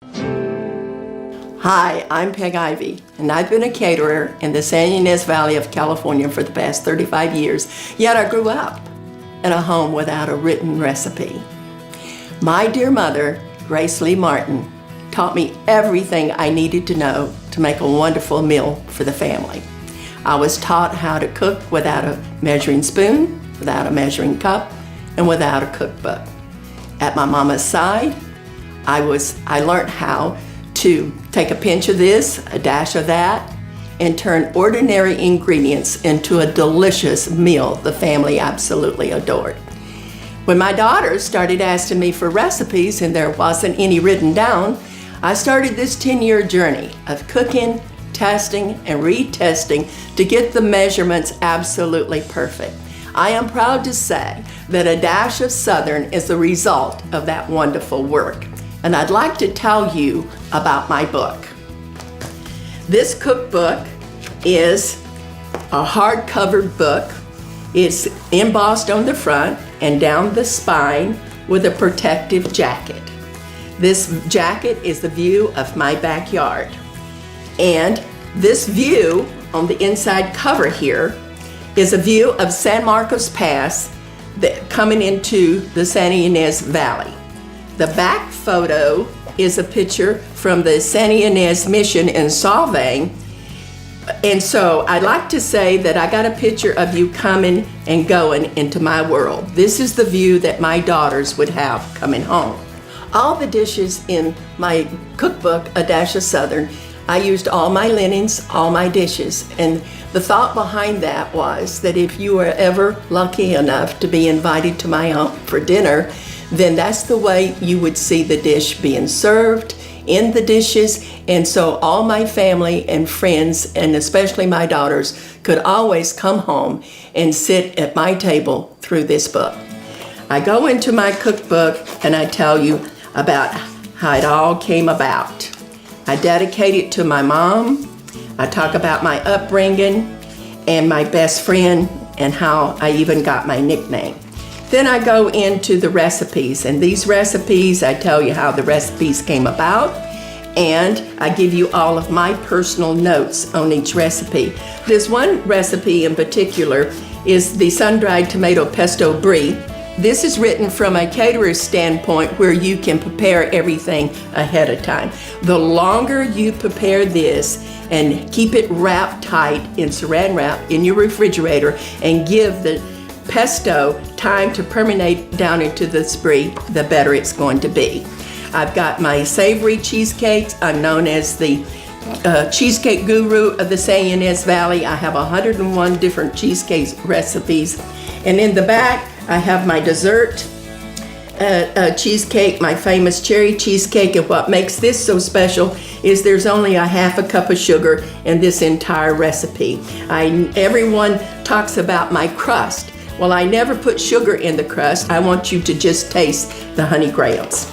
Hi, I'm Peg Ivy, and I've been a caterer in the San Ynez Valley of California for the past 35 years, yet I grew up in a home without a written recipe. My dear mother, Grace Lee Martin, taught me everything I needed to know to make a wonderful meal for the family. I was taught how to cook without a measuring spoon, without a measuring cup, and without a cookbook. At my mama's side, I learned how to take a pinch of this, a dash of that, and turn ordinary ingredients into a delicious meal the family absolutely adored. When my daughters started asking me for recipes and there wasn't any written down, I started this 10-year journey of cooking, testing, and retesting to get the measurements absolutely perfect. I am proud to say that A Dash of Southern is the result of that wonderful work. And I'd like to tell you about my book. This cookbook is a hardcover book. It's embossed on the front and down the spine with a protective jacket. This jacket is the view of my backyard. And this view on the inside cover here is a view of San Marcos Pass coming into the San Ynez Valley. The back photo is a picture from the San Ynez Mission in Solvang. And so I'd like to say that I got a picture of you coming and going into my world. This is the view that my daughters would have coming home. All the dishes in my cookbook, A Dash of Southern, I used all my linens, all my dishes. And the thought behind that was that if you were ever lucky enough to be invited to my home for dinner, then that's the way you would see the dish being served in the dishes. And so all my family and friends, and especially my daughters, could always come home and sit at my table through this book. I go into my cookbook and I tell you about how it all came about. I dedicate it to my mom. I talk about my upbringing and my best friend and how I even got my nickname. Then I go into the recipes, and these recipes, I tell you how the recipes came about, and I give you all of my personal notes on each recipe. This one recipe in particular is the sun-dried tomato pesto brie. This is written from a caterer's standpoint where you can prepare everything ahead of time. The longer you prepare this and keep it wrapped tight in saran wrap in your refrigerator and give the pesto time to permeate down into the brie, the better it's going to be. I've got my savory cheesecakes. I'm known as the cheesecake guru of the San Ynez Valley. I have 101 different cheesecake recipes. And in the back, I have my dessert cheesecake, my famous cherry cheesecake. And what makes this so special is there's only a half a cup of sugar in this entire recipe. Everyone talks about my crust. Well, I never put sugar in the crust. I want you to just taste the honey grahams.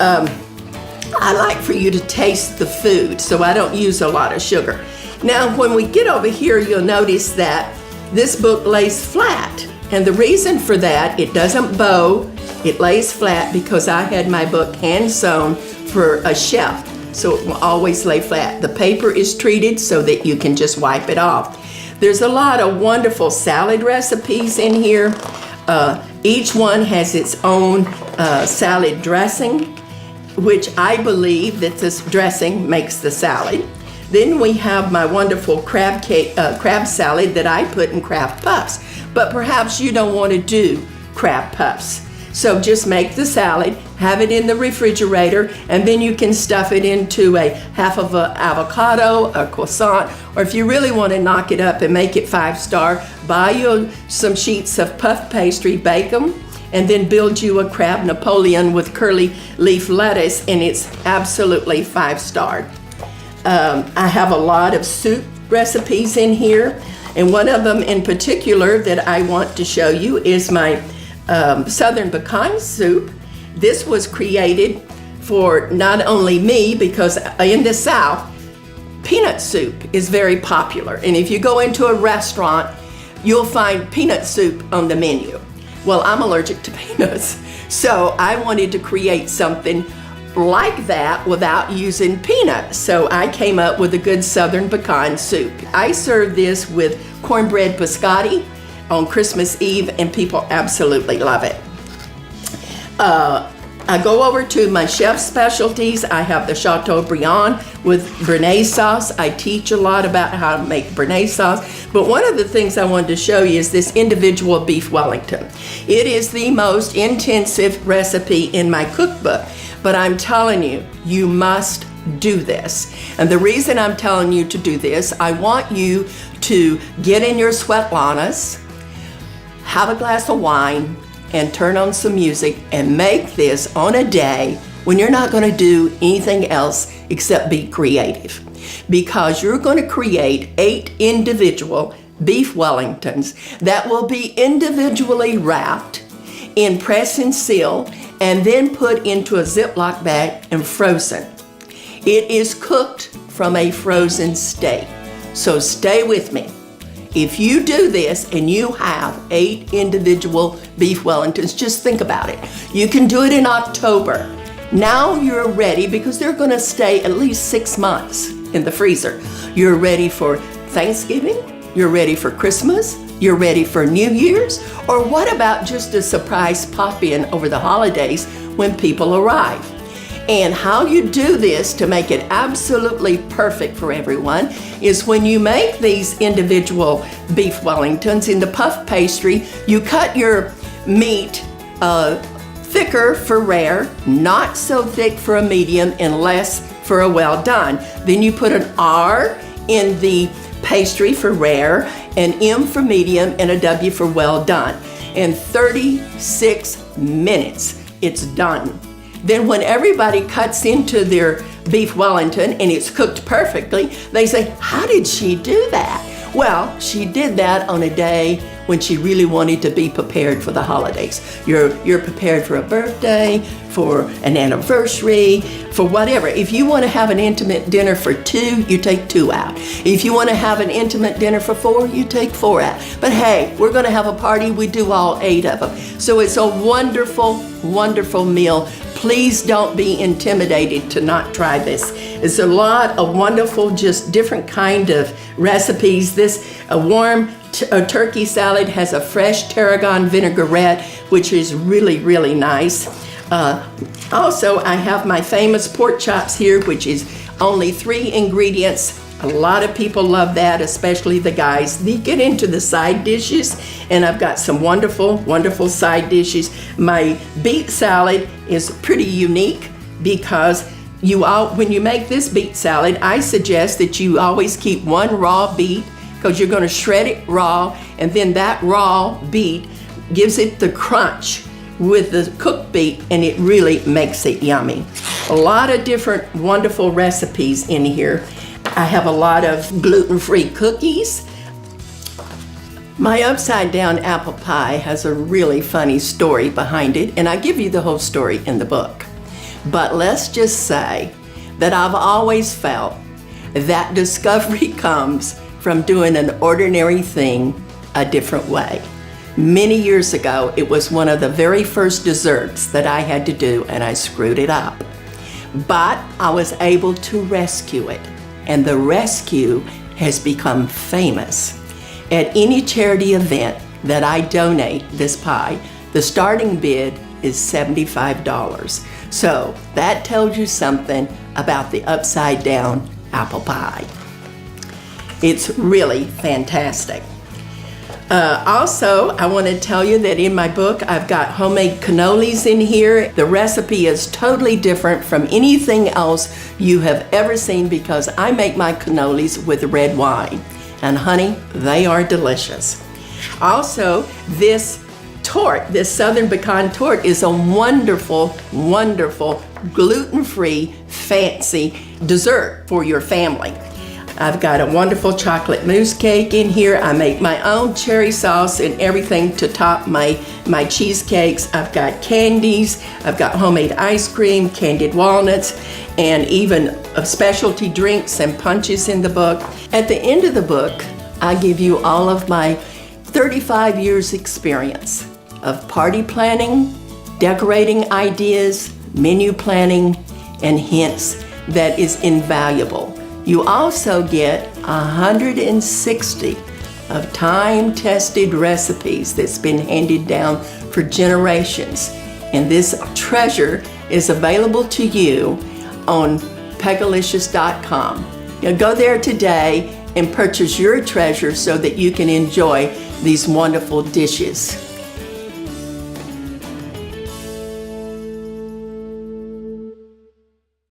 I like for you to taste the food, so I don't use a lot of sugar. Now, when we get over here, you'll notice that this book lays flat. And the reason for that, it doesn't bow, it lays flat because I had my book hand sewn for a shelf, so it will always lay flat. The paper is treated so that you can just wipe it off. There's a lot of wonderful salad recipes in here. Each one has its own salad dressing, which I believe that this dressing makes the salad. Then we have my wonderful crab salad that I put in Kraft Puffs. But perhaps you don't want to do crab puffs. So just make the salad, have it in the refrigerator, and then you can stuff it into a half of an avocado, a croissant, or if you really want to knock it up and make it 5-star, buy you some sheets of puff pastry, bake them, and then build you a crab Napoleon with curly leaf lettuce, and it's absolutely 5-star. I have a lot of soup recipes in here, and one of them in particular that I want to show you is my Southern pecan soup. This was created for not only me, because in the South, peanut soup is very popular. And if you go into a restaurant, you'll find peanut soup on the menu. Well, I'm allergic to peanuts, so I wanted to create something like that without using peanuts. So I came up with a good Southern pecan soup. I serve this with cornbread biscotti on Christmas Eve, and people absolutely love it. I go over to my chef specialties. I have the Chateaubriand with Béarnaise sauce. I teach a lot about how to make Béarnaise sauce. But one of the things I wanted to show you is this individual beef Wellington. It is the most intensive recipe in my cookbook. But I'm telling you, you must do this. And the reason I'm telling you to do this, I want you to get in your Svetlanas, have a glass of wine, and turn on some music and make this on a day when you're not going to do anything else except be creative. Because you're going to create 8 individual beef Wellingtons that will be individually wrapped in press and seal and then put into a Ziploc bag and frozen. It is cooked from a frozen steak. So stay with me. If you do this and you have 8 individual beef Wellingtons, just think about it. You can do it in October. Now you're ready because they're going to stay at least 6 months in the freezer. You're ready for Thanksgiving. You're ready for Christmas. You're ready for New Year's. Or what about just a surprise pop-in over the holidays when people arrive? And how you do this to make it absolutely perfect for everyone is when you make these individual beef Wellingtons in the puff pastry, you cut your meat thicker for rare, not so thick for a medium, and less for a well done. Then you put an R in the pastry for rare, an M for medium, and a W for well done. In 36 minutes, it's done. Then when everybody cuts into their beef Wellington and it's cooked perfectly, they say, how did she do that? Well, she did that on a day when she really wanted to be prepared for the holidays. You're prepared for a birthday, for an anniversary, for whatever. If you want to have an intimate dinner for 2, you take 2 out. If you want to have an intimate dinner for 4, you take 4 out. But hey, we're going to have a party, we do all 8 of them. So it's a wonderful, wonderful meal. Please don't be intimidated to not try this. It's a lot of wonderful, just different kind of recipes. This a warm turkey salad has a fresh tarragon vinaigrette, which is really, really nice. Also, I have my famous pork chops here, which is only 3 ingredients. A lot of people love that, especially the guys. They get into the side dishes, and I've got some wonderful, wonderful side dishes. My beet salad is pretty unique because when you make this beet salad, I suggest that you always keep 1 raw beet because you're going to shred it raw, and then that raw beet gives it the crunch with the cooked beet, and it really makes it yummy. A lot of different wonderful recipes in here. I have a lot of gluten-free cookies. My upside down apple pie has a really funny story behind it, and I give you the whole story in the book. But let's just say that I've always felt that discovery comes from doing an ordinary thing a different way. Many years ago, it was one of the very first desserts that I had to do, and I screwed it up. But I was able to rescue it, and the rescue has become famous. At any charity event that I donate this pie, the starting bid is $75. So that tells you something about the upside down apple pie. It's really fantastic. Also, I want to tell you that in my book, I've got homemade cannolis in here. The recipe is totally different from anything else you have ever seen because I make my cannolis with red wine. And honey, they are delicious. Also, this tort, this Southern pecan tort, is a wonderful, wonderful, gluten-free, fancy dessert for your family. I've got a wonderful chocolate mousse cake in here. I make my own cherry sauce and everything to top my cheesecakes. I've got candies. I've got homemade ice cream, candied walnuts, and even specialty drinks and punches in the book. At the end of the book, I give you all of my 35 years experience of party planning, decorating ideas, menu planning, and hints that is invaluable. You also get 160 of time-tested recipes that's been handed down for generations. And this treasure is available to you on Pegalicious.com. Go there today and purchase your treasure so that you can enjoy these wonderful dishes.